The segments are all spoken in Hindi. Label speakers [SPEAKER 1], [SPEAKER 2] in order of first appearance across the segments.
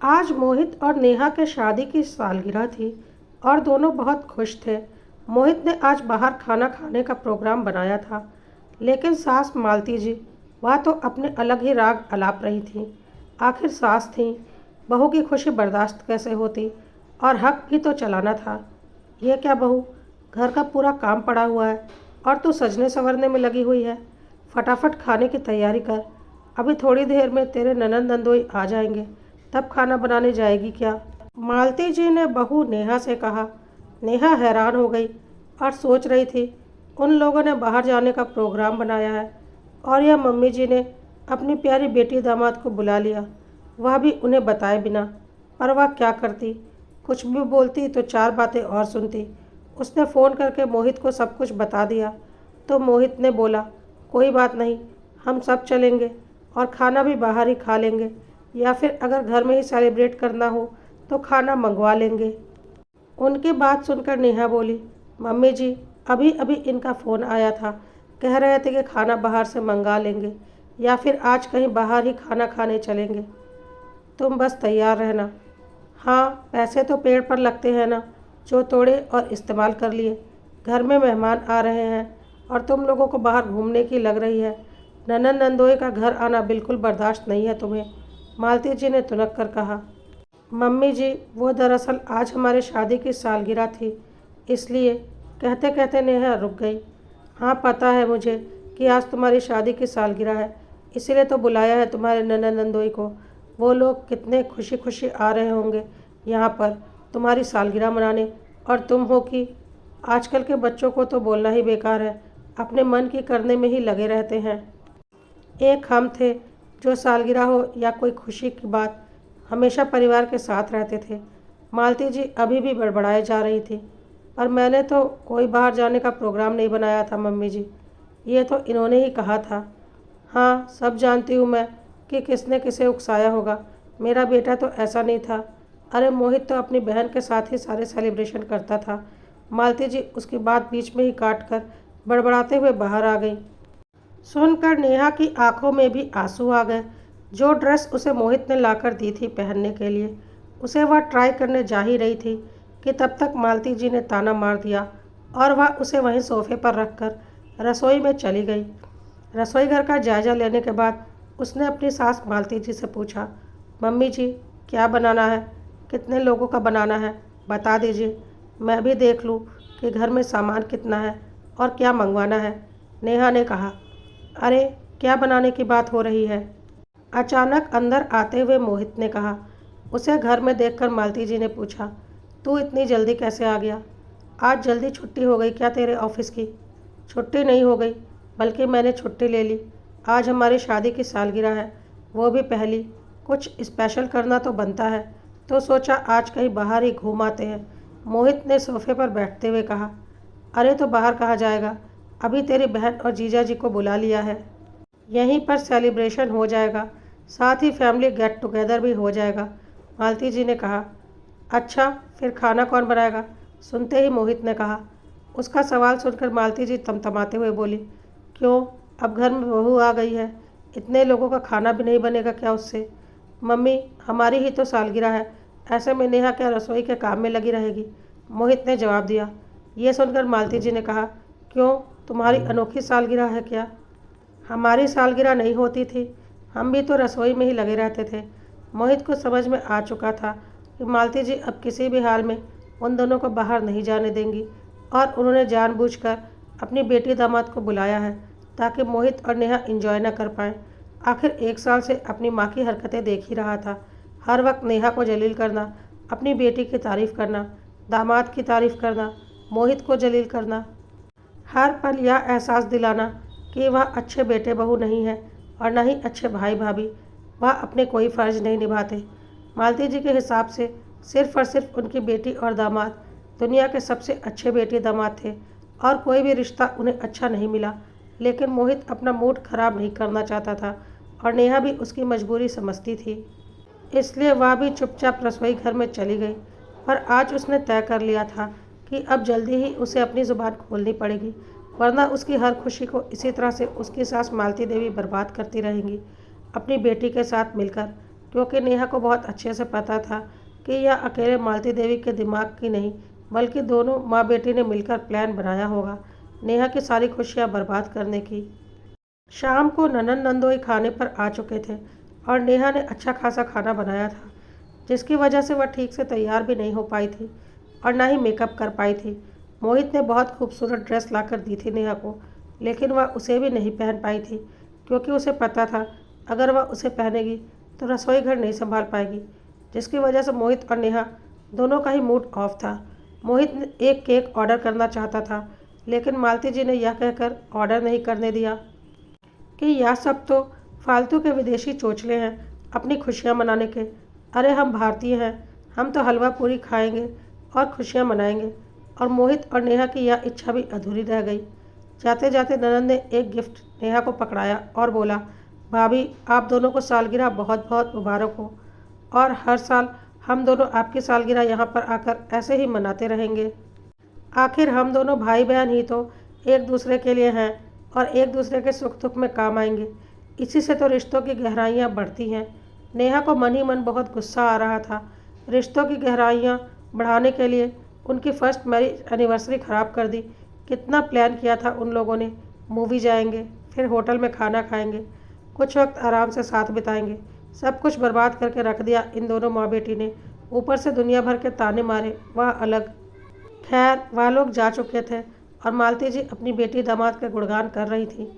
[SPEAKER 1] आज मोहित और नेहा के शादी की सालगिरह थी और दोनों बहुत खुश थे। मोहित ने आज बाहर खाना खाने का प्रोग्राम बनाया था, लेकिन सास मालती जी वह तो अपने अलग ही राग अलाप रही थीं। आखिर सास थीं, बहू की खुशी बर्दाश्त कैसे होती, और हक भी तो चलाना था। ये क्या बहू, घर का पूरा काम पड़ा हुआ है और तू सजने संवरने में लगी हुई है। फटाफट खाने की तैयारी कर, अभी थोड़ी देर में तेरे ननंद नंदोई आ जाएंगे, तब खाना बनाने जाएगी क्या। मालती जी ने बहू नेहा से कहा। नेहा हैरान हो गई और सोच रही थी, उन लोगों ने बाहर जाने का प्रोग्राम बनाया है और यह मम्मी जी ने अपनी प्यारी बेटी दामाद को बुला लिया, वह भी उन्हें बताए बिना। पर वह क्या करती, कुछ भी बोलती तो चार बातें और सुनती। उसने फ़ोन करके मोहित को सब कुछ बता दिया तो मोहित ने बोला, कोई बात नहीं, हम सब चलेंगे और खाना भी बाहर ही खा लेंगे, या फिर अगर घर में ही सेलिब्रेट करना हो तो खाना मंगवा लेंगे। उनकी बात सुनकर नेहा बोली, मम्मी जी, अभी अभी इनका फ़ोन आया था, कह रहे थे कि खाना बाहर से मंगा लेंगे या फिर आज कहीं बाहर ही खाना खाने चलेंगे। तुम बस तैयार रहना। हाँ, पैसे तो पेड़ पर लगते हैं ना, जो तोड़े और इस्तेमाल कर लिए। घर में मेहमान आ रहे हैं और तुम लोगों को बाहर घूमने की लग रही है। ननंद नंदोई का घर आना बिल्कुल बर्दाश्त नहीं है तुम्हें, मालती जी ने तुनक कर कहा। मम्मी जी, वो दरअसल आज हमारे शादी की सालगिरह थी, इसलिए। कहते कहते नेहा रुक गई। हाँ, पता है मुझे कि आज तुम्हारी शादी की सालगिरह है, इसीलिए तो बुलाया है तुम्हारे ननंद नंदोई को। वो लोग कितने खुशी खुशी आ रहे होंगे यहाँ पर तुम्हारी सालगिरह मनाने, और तुम हो कि आजकल के बच्चों को तो बोलना ही बेकार है, अपने मन की करने में ही लगे रहते हैं। एक हम थे जो सालगिरह हो या कोई खुशी की बात हमेशा परिवार के साथ रहते थे। मालती जी अभी भी बड़बड़ाए जा रही थी। पर मैंने तो कोई बाहर जाने का प्रोग्राम नहीं बनाया था मम्मी जी, ये तो इन्होंने ही कहा था। हाँ, सब जानती हूँ मैं कि किसने किसे उकसाया होगा, मेरा बेटा तो ऐसा नहीं था। अरे मोहित तो अपनी बहन के साथ ही सारे सेलिब्रेशन करता था। मालती जी उसकी बात बीच में ही काट कर बड़बड़ाते हुए बाहर आ गई। सुनकर नेहा की आंखों में भी आंसू आ गए। जो ड्रेस उसे मोहित ने लाकर दी थी पहनने के लिए, उसे वह ट्राई करने जा ही रही थी कि तब तक मालती जी ने ताना मार दिया और वह उसे वहीं सोफे पर रखकर रसोई में चली गई। रसोई घर का जायजा लेने के बाद उसने अपनी सास मालती जी से पूछा, मम्मी जी, क्या बनाना है, कितने लोगों का बनाना है, बता दीजिए, मैं भी देख लूँ कि घर में सामान कितना है और क्या मंगवाना है। नेहा ने कहा। अरे, क्या बनाने की बात हो रही है, अचानक अंदर आते हुए मोहित ने कहा। उसे घर में देखकर मालती जी ने पूछा, तू इतनी जल्दी कैसे आ गया? आज जल्दी छुट्टी हो गई क्या तेरे ऑफिस की? छुट्टी नहीं हो गई, बल्कि मैंने छुट्टी ले ली। आज हमारी शादी की सालगिरह है, वो भी पहली। कुछ स्पेशल करना तो बनता है, तो सोचा आज कहीं बाहर ही घूम आते हैं, मोहित ने सोफे पर बैठते हुए कहा। अरे, तो बाहर कहाँ जाएगा, अभी तेरी बहन और जीजा जी को बुला लिया है, यहीं पर सेलिब्रेशन हो जाएगा, साथ ही फैमिली गेट टुगेदर भी हो जाएगा, मालती जी ने कहा। अच्छा, फिर खाना कौन बनाएगा? सुनते ही मोहित ने कहा। उसका सवाल सुनकर मालती जी तमतमाते हुए बोली, क्यों, अब घर में बहू आ गई है, इतने लोगों का खाना भी नहीं बनेगा क्या उससे? मम्मी, हमारी ही तो सालगिरह है, ऐसे में नेहा क्या रसोई के काम में लगी रहेगी, मोहित ने जवाब दिया। ये सुनकर मालती जी ने कहा, क्यों, तुम्हारी अनोखी सालगिरह है क्या? हमारी सालगिरह नहीं होती थी, हम भी तो रसोई में ही लगे रहते थे। मोहित को समझ में आ चुका था कि मालती जी अब किसी भी हाल में उन दोनों को बाहर नहीं जाने देंगी, और उन्होंने जानबूझकर अपनी बेटी दामाद को बुलाया है ताकि मोहित और नेहा एंजॉय न कर पाएँ। आखिर 1 साल से अपनी माँ की हरकतें देख ही रहा था, हर वक्त नेहा को जलील करना, अपनी बेटी की तारीफ़ करना, दामाद की तारीफ़ करना, मोहित को जलील करना, हर पल यह एहसास दिलाना कि वह अच्छे बेटे बहू नहीं है और न ही अच्छे भाई भाभी, वह अपने कोई फ़र्ज नहीं निभाते। मालती जी के हिसाब से सिर्फ़ और सिर्फ उनकी बेटी और दामाद दुनिया के सबसे अच्छे बेटी दामाद थे, और कोई भी रिश्ता उन्हें अच्छा नहीं मिला। लेकिन मोहित अपना मूड खराब नहीं करना चाहता था और नेहा भी उसकी मजबूरी समझती थी, इसलिए वह भी चुपचाप रसोई घर में चली गई। पर आज उसने तय कर लिया था कि अब जल्दी ही उसे अपनी ज़ुबान खोलनी पड़ेगी, वरना उसकी हर खुशी को इसी तरह से उसकी सास मालती देवी बर्बाद करती रहेंगी, अपनी बेटी के साथ मिलकर। क्योंकि नेहा को बहुत अच्छे से पता था कि यह अकेले मालती देवी के दिमाग की नहीं बल्कि दोनों माँ बेटी ने मिलकर प्लान बनाया होगा नेहा की सारी खुशियाँ बर्बाद करने की। शाम को ननन नंदोई खाने पर आ चुके थे और नेहा ने अच्छा खासा खाना बनाया था, जिसकी वजह से वह ठीक से तैयार भी नहीं हो पाई थी और ना ही मेकअप कर पाई थी। मोहित ने बहुत खूबसूरत ड्रेस लाकर दी थी नेहा को, लेकिन वह उसे भी नहीं पहन पाई थी क्योंकि उसे पता था अगर वह उसे पहनेगी तो रसोई घर नहीं संभाल पाएगी, जिसकी वजह से मोहित और नेहा दोनों का ही मूड ऑफ था। मोहित ने एक केक ऑर्डर करना चाहता था, लेकिन मालती जी ने यह कहकर ऑर्डर नहीं करने दिया कि यह सब तो फालतू के विदेशी चोचले हैं अपनी खुशियाँ मनाने के। अरे हम भारतीय हैं, हम तो हलवा पूरी खाएंगे और खुशियाँ मनाएंगे। और मोहित और नेहा की यह इच्छा भी अधूरी रह गई। जाते जाते ननद ने एक गिफ्ट नेहा को पकड़ाया और बोला, भाभी आप दोनों को सालगिरह बहुत बहुत मुबारक हो और हर साल हम दोनों आपकी सालगिरह यहाँ पर आकर ऐसे ही मनाते रहेंगे। आखिर हम दोनों भाई बहन ही तो एक दूसरे के लिए हैं और एक दूसरे के सुख दुख में काम आएंगे। इसी से तो रिश्तों की गहराइयाँ बढ़ती हैं। नेहा को मन ही मन बहुत गुस्सा आ रहा था। रिश्तों की गहराइयाँ बढ़ाने के लिए उनकी फर्स्ट मैरिज एनिवर्सरी ख़राब कर दी। कितना प्लान किया था उन लोगों ने, मूवी जाएंगे, फिर होटल में खाना खाएंगे, कुछ वक्त आराम से साथ बिताएंगे। सब कुछ बर्बाद करके रख दिया इन दोनों माँ बेटी ने। ऊपर से दुनिया भर के ताने मारे, वह अलग। खैर वह लोग जा चुके थे और मालती जी अपनी बेटी दामाद के गुणगान कर रही थी।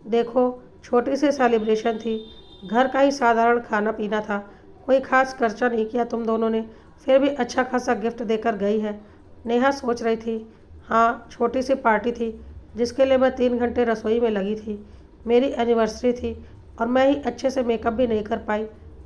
[SPEAKER 1] देखो छोटी सी सेलिब्रेशन थी, घर का ही साधारण खाना पीना था, कोई खास खर्चा नहीं किया तुम दोनों ने, फिर भी अच्छा खासा गिफ्ट देकर गई है। नेहा सोच रही थी। हाँ छोटी सी पार्टी थी जिसके लिए मैं 3 घंटे रसोई में लगी थी। मेरी एनिवर्सरी थी और मैं ही अच्छे से मेकअप भी नहीं कर पाई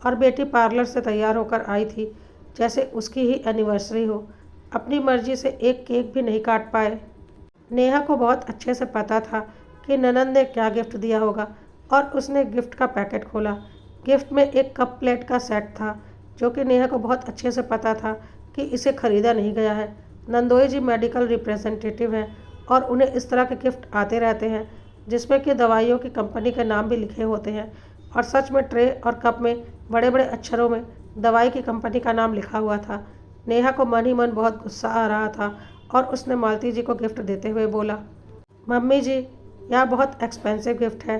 [SPEAKER 1] और बेटी पार्लर से तैयार होकर आई थी जैसे उसकी ही एनिवर्सरी हो। अपनी मर्जी से एक केक भी नहीं काट पाए। नेहा को बहुत अच्छे से पता था कि ननद ने क्या गिफ्ट दिया होगा और उसने गिफ्ट का पैकेट खोला। गिफ्ट में एक कप प्लेट का सेट था जो कि नेहा को बहुत अच्छे से पता था कि इसे खरीदा नहीं गया है। नंदोई जी मेडिकल रिप्रेजेंटेटिव हैं और उन्हें इस तरह के गिफ्ट आते रहते हैं जिसमें कि दवाइयों की कंपनी के नाम भी लिखे होते हैं। और सच में ट्रे और कप में बड़े बड़े अक्षरों में दवाई की कंपनी का नाम लिखा हुआ था। नेहा को मन ही मन बहुत गुस्सा आ रहा था और उसने मालती जी को गिफ्ट देते हुए बोला, मम्मी जी यह बहुत एक्सपेंसिव गिफ्ट है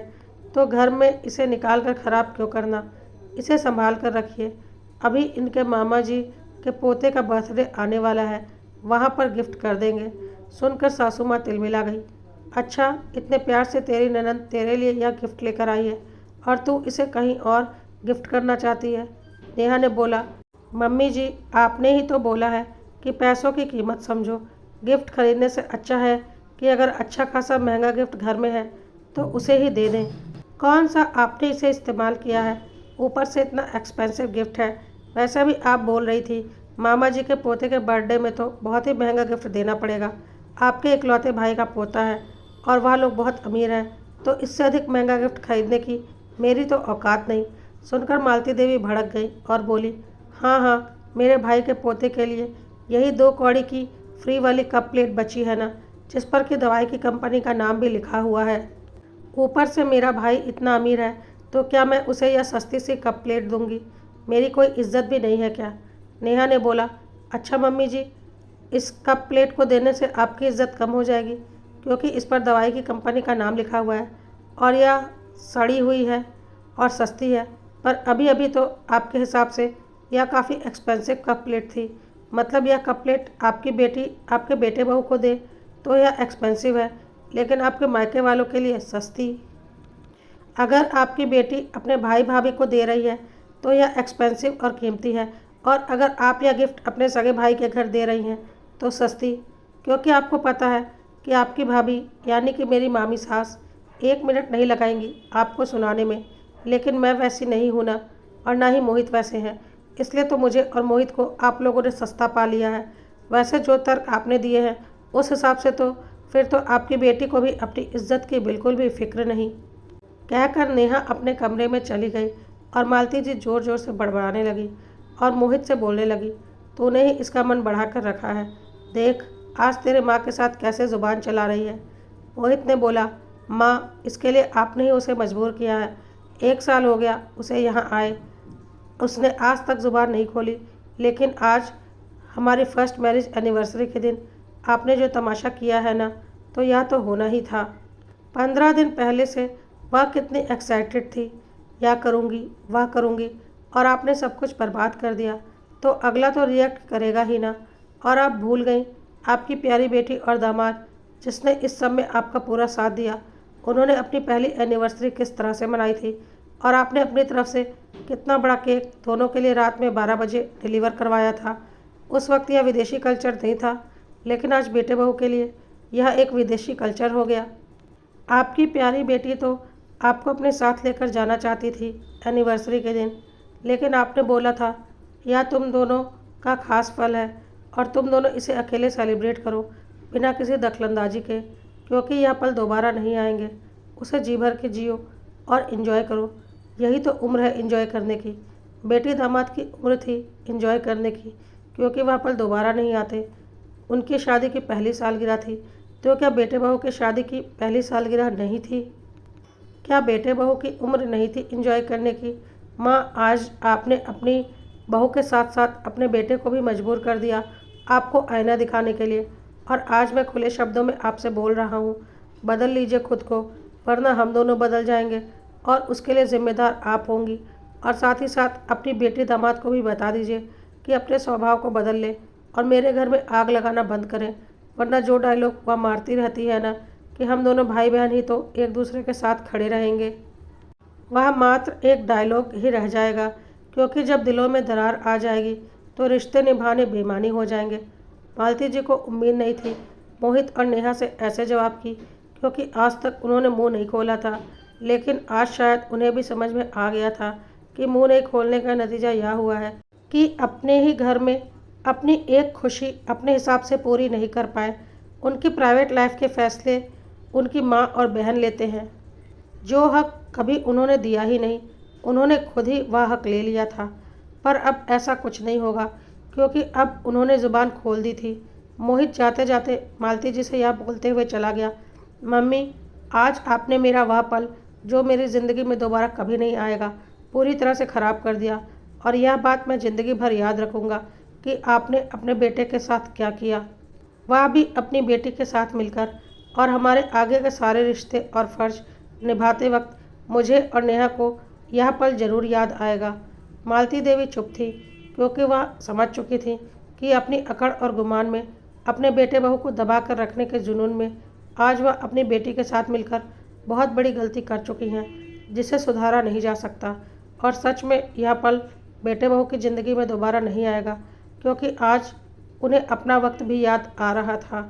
[SPEAKER 1] तो घर में इसे निकाल कर ख़राब क्यों करना, इसे संभाल कर रखिए। अभी इनके मामा जी के पोते का बर्थडे आने वाला है, वहाँ पर गिफ्ट कर देंगे। सुनकर सासू माँ तिलमिला गई। अच्छा इतने प्यार से तेरी ननद तेरे लिए यह गिफ्ट लेकर आई है और तू इसे कहीं और गिफ्ट करना चाहती है। नेहा ने बोला, मम्मी जी आपने ही तो बोला है कि पैसों की कीमत समझो। गिफ्ट खरीदने से अच्छा है कि अगर अच्छा खासा महंगा गिफ्ट घर में है तो उसे ही दे दें। कौन सा आपने इसे इस्तेमाल किया है, ऊपर से इतना एक्सपेंसिव गिफ्ट है। वैसे भी आप बोल रही थी मामा जी के पोते के बर्थडे में तो बहुत ही महंगा गिफ्ट देना पड़ेगा। आपके इकलौते भाई का पोता है और वह लोग बहुत अमीर हैं, तो इससे अधिक महंगा गिफ्ट खरीदने की मेरी तो औकात नहीं। सुनकर मालती देवी भड़क गई और बोली, हाँ हाँ मेरे भाई के पोते के लिए यही 2 कौड़ी की फ्री वाली कप प्लेट बची है ना, जिस पर कि दवाई की कंपनी का नाम भी लिखा हुआ है। ऊपर से मेरा भाई इतना अमीर है तो क्या मैं उसे यह सस्ती सी कप प्लेट दूंगी, मेरी कोई इज्जत भी नहीं है क्या। नेहा ने बोला, अच्छा मम्मी जी इस कप प्लेट को देने से आपकी इज्जत कम हो जाएगी क्योंकि इस पर दवाई की कंपनी का नाम लिखा हुआ है और यह सड़ी हुई है और सस्ती है। पर अभी अभी तो आपके हिसाब से यह काफ़ी एक्सपेंसिव कप प्लेट थी, मतलब यह कप प्लेट आपकी बेटी आपके बेटे बहू को दे तो यह एक्सपेंसिव है, लेकिन आपके मायके वालों के लिए सस्ती। अगर आपकी बेटी अपने भाई भाभी को दे रही है तो यह एक्सपेंसिव और कीमती है, और अगर आप यह गिफ्ट अपने सगे भाई के घर दे रही हैं तो सस्ती, क्योंकि आपको पता है कि आपकी भाभी यानी कि मेरी मामी सास 1 मिनट नहीं लगाएंगी आपको सुनाने में। लेकिन मैं वैसी नहीं हूँ ना, और ना ही मोहित वैसे हैं, इसलिए तो मुझे और मोहित को आप लोगों ने सस्ता पा लिया है। वैसे जो तर्क आपने दिए हैं उस हिसाब से तो फिर तो आपकी बेटी को भी अपनी इज्जत की बिल्कुल भी फिक्र नहीं। कहकर नेहा अपने कमरे में चली गई और मालती जी ज़ोर ज़ोर से बड़बड़ाने लगी और मोहित से बोलने लगी, तूने ही इसका मन बढ़ा कर रखा है, देख आज तेरे माँ के साथ कैसे ज़ुबान चला रही है। मोहित ने बोला, माँ इसके लिए आपने ही उसे मजबूर किया है, 1 साल हो गया उसे यहाँ आए, उसने आज तक ज़ुबान नहीं खोली, लेकिन आज हमारी फर्स्ट मैरिज एनिवर्सरी के दिन आपने जो तमाशा किया है ना, तो यह तो होना ही था। 15 दिन पहले से वह कितनी एक्साइटेड थी, यह करूँगी, वह करूँगी, और आपने सब कुछ बर्बाद कर दिया, तो अगला तो रिएक्ट करेगा ही ना। और आप भूल गई, आपकी प्यारी बेटी और दामाद जिसने इस सब में आपका पूरा साथ दिया, उन्होंने अपनी पहली एनिवर्सरी किस तरह से मनाई थी, और आपने अपनी तरफ से कितना बड़ा केक दोनों के लिए रात में 12 बजे डिलीवर करवाया था। उस वक्त यह विदेशी कल्चर नहीं था, लेकिन आज बेटे बहू के लिए यह एक विदेशी कल्चर हो गया। आपकी प्यारी बेटी तो आपको अपने साथ लेकर जाना चाहती थी एनिवर्सरी के दिन, लेकिन आपने बोला था यह तुम दोनों का खास पल है और तुम दोनों इसे अकेले सेलिब्रेट करो बिना किसी दखलंदाजी के, क्योंकि यह पल दोबारा नहीं आएंगे। उसे जी भर के जियो और इन्जॉय करो। यही तो उम्र है इन्जॉय करने की। बेटी दामाद की उम्र थी इन्जॉय करने की, क्योंकि वह पल दोबारा नहीं आते। उनकी शादी की पहली सालगिरह थी, तो क्या बेटे बहू की शादी की पहली सालगिरह नहीं थी? क्या बेटे बहू की उम्र नहीं थी एंजॉय करने की? माँ, आज आपने अपनी बहू के साथ साथ अपने बेटे को भी मजबूर कर दिया आपको आईना दिखाने के लिए, और आज मैं खुले शब्दों में आपसे बोल रहा हूँ, बदल लीजिए खुद को, वरना हम दोनों बदल जाएंगे और उसके लिए जिम्मेदार आप होंगी। और साथ ही साथ अपनी बेटी दामाद को भी बता दीजिए कि अपने स्वभाव को बदल ले और मेरे घर में आग लगाना बंद करें, वरना जो डायलॉग वह मारती रहती है ना कि हम दोनों भाई बहन ही तो एक दूसरे के साथ खड़े रहेंगे, वह मात्र एक डायलॉग ही रह जाएगा, क्योंकि जब दिलों में दरार आ जाएगी तो रिश्ते निभाने बेईमानी हो जाएंगे। मालती जी को उम्मीद नहीं थी मोहित और नेहा से ऐसे जवाब की, क्योंकि आज तक उन्होंने मुंह नहीं खोला था, लेकिन आज शायद उन्हें भी समझ में आ गया था कि मुंह नहीं खोलने का नतीजा यह हुआ है कि अपने ही घर में अपनी एक खुशी अपने हिसाब से पूरी नहीं कर पाए। उनकी प्राइवेट लाइफ के फैसले उनकी माँ और बहन लेते हैं, जो हक कभी उन्होंने दिया ही नहीं, उन्होंने खुद ही वह हक ले लिया था। पर अब ऐसा कुछ नहीं होगा, क्योंकि अब उन्होंने ज़ुबान खोल दी थी। मोहित जाते जाते मालती जी से यह बोलते हुए चला गया, मम्मी, आज आपने मेरा वह पल जो मेरी ज़िंदगी में दोबारा कभी नहीं आएगा पूरी तरह से ख़राब कर दिया, और यह बात मैं ज़िंदगी भर याद रखूँगा कि आपने अपने बेटे के साथ क्या किया, वह भी अपनी बेटी के साथ मिलकर। और हमारे आगे के सारे रिश्ते और फ़र्ज निभाते वक्त मुझे और नेहा को यह पल ज़रूर याद आएगा। मालती देवी चुप थी, क्योंकि वह समझ चुकी थी कि अपनी अकड़ और गुमान में अपने बेटे बहू को दबा कर रखने के जुनून में आज वह अपनी बेटी के साथ मिलकर बहुत बड़ी गलती कर चुकी हैं, जिसे सुधारा नहीं जा सकता। और सच में यह पल बेटे बहू की ज़िंदगी में दोबारा नहीं आएगा, क्योंकि आज उन्हें अपना वक्त भी याद आ रहा था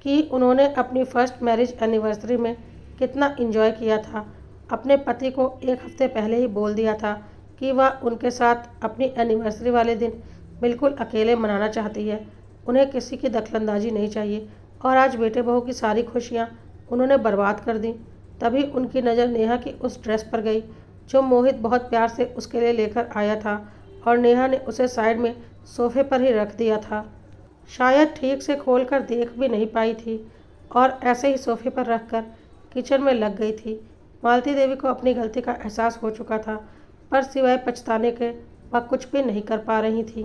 [SPEAKER 1] कि उन्होंने अपनी फर्स्ट मैरिज एनिवर्सरी में कितना एंजॉय किया था। अपने पति को एक हफ्ते पहले ही बोल दिया था कि वह उनके साथ अपनी एनिवर्सरी वाले दिन बिल्कुल अकेले मनाना चाहती है, उन्हें किसी की दखलंदाजी नहीं चाहिए। और आज बेटे बहू की सारी खुशियाँ उन्होंने बर्बाद कर दी। तभी उनकी नज़र नेहा की उस ड्रेस पर गई जो मोहित बहुत प्यार से उसके लिए लेकर आया था, और नेहा ने उसे साइड में सोफे पर ही रख दिया था, शायद ठीक से खोल कर देख भी नहीं पाई थी, और ऐसे ही सोफे पर रखकर किचन में लग गई थी। मालती देवी को अपनी गलती का एहसास हो चुका था, पर सिवाय पछताने के वह कुछ भी नहीं कर पा रही थी।